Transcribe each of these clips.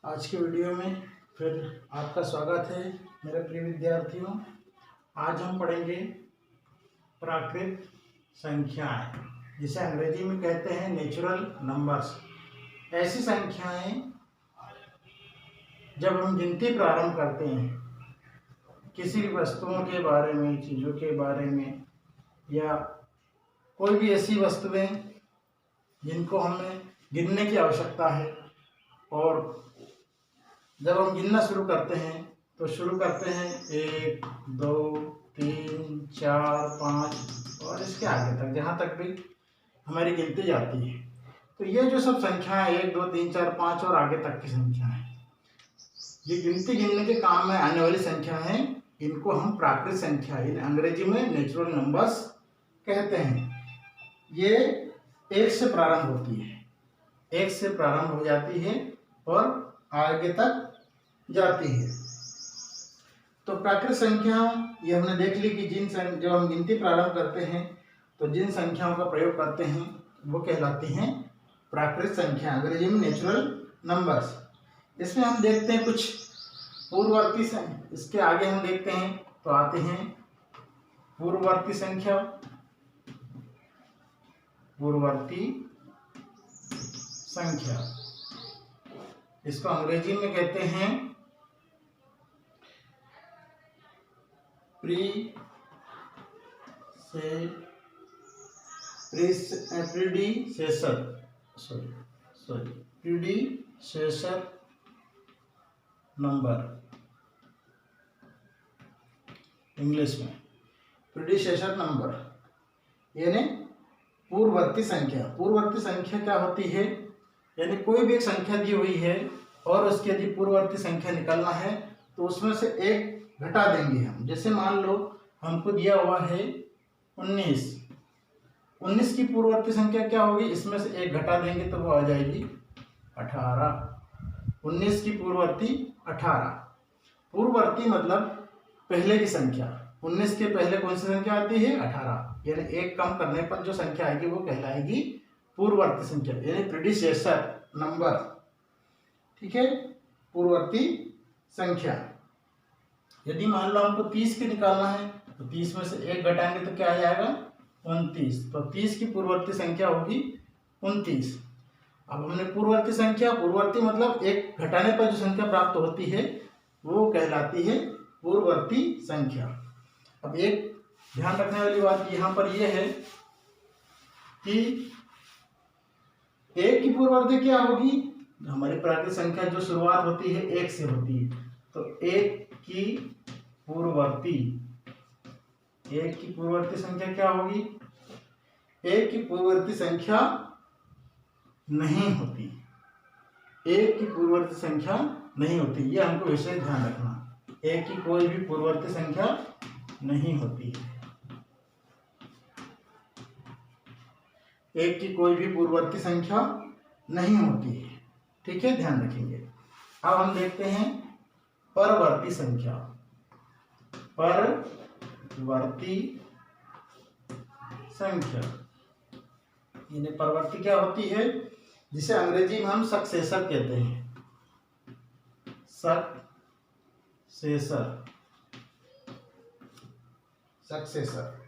आज के वीडियो में फिर आपका स्वागत है मेरे प्रिय विद्यार्थियों। आज हम पढ़ेंगे प्राकृत संख्याएं, जिसे अंग्रेजी में कहते हैं नेचुरल नंबर्स। ऐसी संख्याएं जब हम गिनती प्रारंभ करते हैं किसी वस्तुओं के बारे में, चीज़ों के बारे में, या कोई भी ऐसी वस्तुएं जिनको हमें गिनने की आवश्यकता है, और जब हम गिनना शुरू करते हैं तो शुरू करते हैं 1, 2, 3, 4, 5 और इसके आगे तक, जहाँ तक भी हमारी गिनती जाती है। तो ये जो सब संख्याएं 1, 2, 3, 4, 5 और आगे तक की संख्या है, ये गिनने के काम में आने वाली संख्या है। इनको हम प्राकृत संख्या, अंग्रेजी में नेचुरल नंबर्स कहते हैं। ये 1 से प्रारंभ होती है, 1 से प्रारंभ हो जाती है और आगे तक जाती है। तो प्राकृत संख्या ये हमने देख ली कि जब हम गिनती प्रारंभ करते हैं तो जिन संख्याओं का प्रयोग करते हैं वो कहलाती हैं प्राकृत संख्या, अंग्रेजी में नेचुरल नंबर्स। इसमें हम देखते हैं कुछ पूर्ववर्ती संख्या, इसके आगे हम देखते हैं तो आते हैं पूर्ववर्ती संख्या। पूर्ववर्ती संख्या इसको अंग्रेजी में कहते हैं प्रीडिसेसर नंबर, इंग्लिश में प्रीडिसेसर नंबर, यानी पूर्ववर्ती संख्या। पूर्ववर्ती संख्या क्या होती है? यानी कोई भी एक संख्या दी हुई है और उसकी यदि पूर्ववर्ती संख्या निकालना है तो उसमें से एक घटा देंगे हम। जैसे मान लो हमको दिया हुआ है 19, 19 की पूर्ववर्ती संख्या क्या होगी? इसमें से एक घटा देंगे तो वो आ जाएगी 18। 19 की पूर्ववर्ती 18। पूर्ववर्ती मतलब पहले की संख्या। 19 के पहले कौन सी संख्या आती है? 18। यानी एक कम करने पर जो संख्या आएगी वो कहलाएगी पूर्ववर्ती संख्या, यानी प्रीडिसेसर नंबर। ठीक है, पूर्ववर्ती संख्या। यदि मान लो हमको 30 की निकालना है तो 30 में से एक घटाएंगे तो क्या आ जाएगा? 29। तो 30 की पूर्ववर्ती संख्या होगी 29। अब हमने पूर्ववर्ती संख्या, पूर्ववर्ती मतलब एक घटाने पर जो संख्या प्राप्त होती है वो कहलाती है पूर्ववर्ती संख्या। अब एक ध्यान रखने वाली बात यहाँ पर यह है कि 1 की पूर्ववर्ती क्या होगी? हमारी प्राकृत संख्या जो शुरुआत होती है 1 से होती है, तो 1 की पूर्ववर्ती, 1 की पूर्ववर्ती संख्या क्या होगी? 1 की पूर्ववर्ती संख्या नहीं होती, 1 की पूर्ववर्ती संख्या नहीं होती। यह हमको विशेष ध्यान रखना, 1 की कोई भी पूर्ववर्ती संख्या नहीं होती है। 1 की कोई भी पूर्ववर्ती संख्या नहीं होती है। ठीक है, ध्यान रखेंगे। अब हम देखते हैं परवर्ती संख्या। परवर्ती संख्या यानी परवर्ती क्या होती है? जिसे अंग्रेजी में हम सक्सेसर कहते हैं, सक्सेसर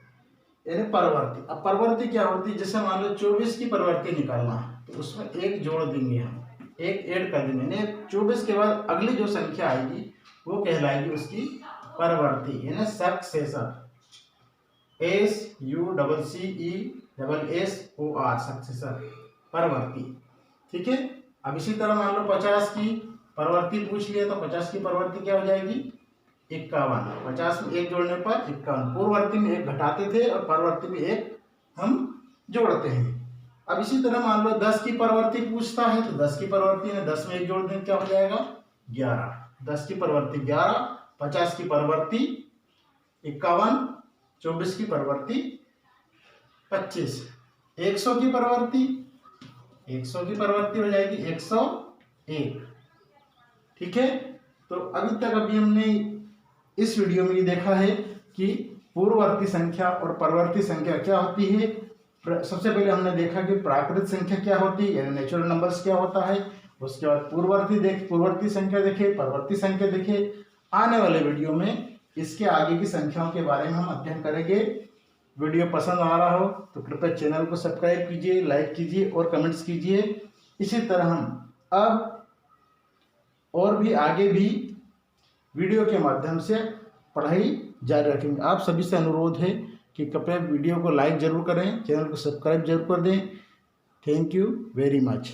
यानी परवर्ती। अब परवर्ती क्या होती है? जैसे मान लो 24 की परवर्ती निकालना है तो उसमें एक जोड़ देंगे हम, एक ऐड कर देंगे, यानी 24 के बाद अगली जो संख्या आएगी वो कहलाएगी उसकी परवर्ती, यानी सक्सेसर। SUCCESSOR, सक्सेसर, परवर्ती। ठीक है। अब इसी तरह मान लो 50 की परवर्ती पूछ लिया तो 50 की परवर्ती क्या हो जाएगी? 51। 50 में एक जोड़ने पर 51। पूर्ववर्ती में एक घटाते थे और परवर्ती में एक हम जोड़ते हैं। अब इसी तरह मान लो 10 की परवर्ती पूछता है तो 10 की परवर्ती में 10 में एक जोड़ दें क्या हो जाएगा? 11। 10 की परवर्ती 11, 50 की परवर्ती 51, 24 की परवर्ती 25, 100 की परवर्ती, 100 की परवर्ती हो जाएगी 101। ठीक है। तो अभी हमने इस वीडियो में ये देखा है कि पूर्ववर्ती संख्या और परवर्ती संख्या क्या होती है। सबसे पहले हमने देखा कि प्राकृत संख्या क्या होती है, यानी नेचुरल नंबर्स क्या होता है। उसके बाद पूर्ववर्ती संख्या देखे, परवर्ती संख्या देखे। आने वाले वीडियो में इसके आगे की संख्याओं के बारे में हम अध्ययन करेंगे। वीडियो पसंद आ रहा हो तो कृपया चैनल को सब्सक्राइब कीजिए, लाइक कीजिए और कमेंट्स कीजिए। इसी तरह हम अब और भी आगे भी वीडियो के माध्यम से पढ़ाई जारी रखेंगे। आप सभी से अनुरोध है कि कृपया वीडियो को लाइक जरूर करें, चैनल को सब्सक्राइब जरूर कर दें। Thank you very much.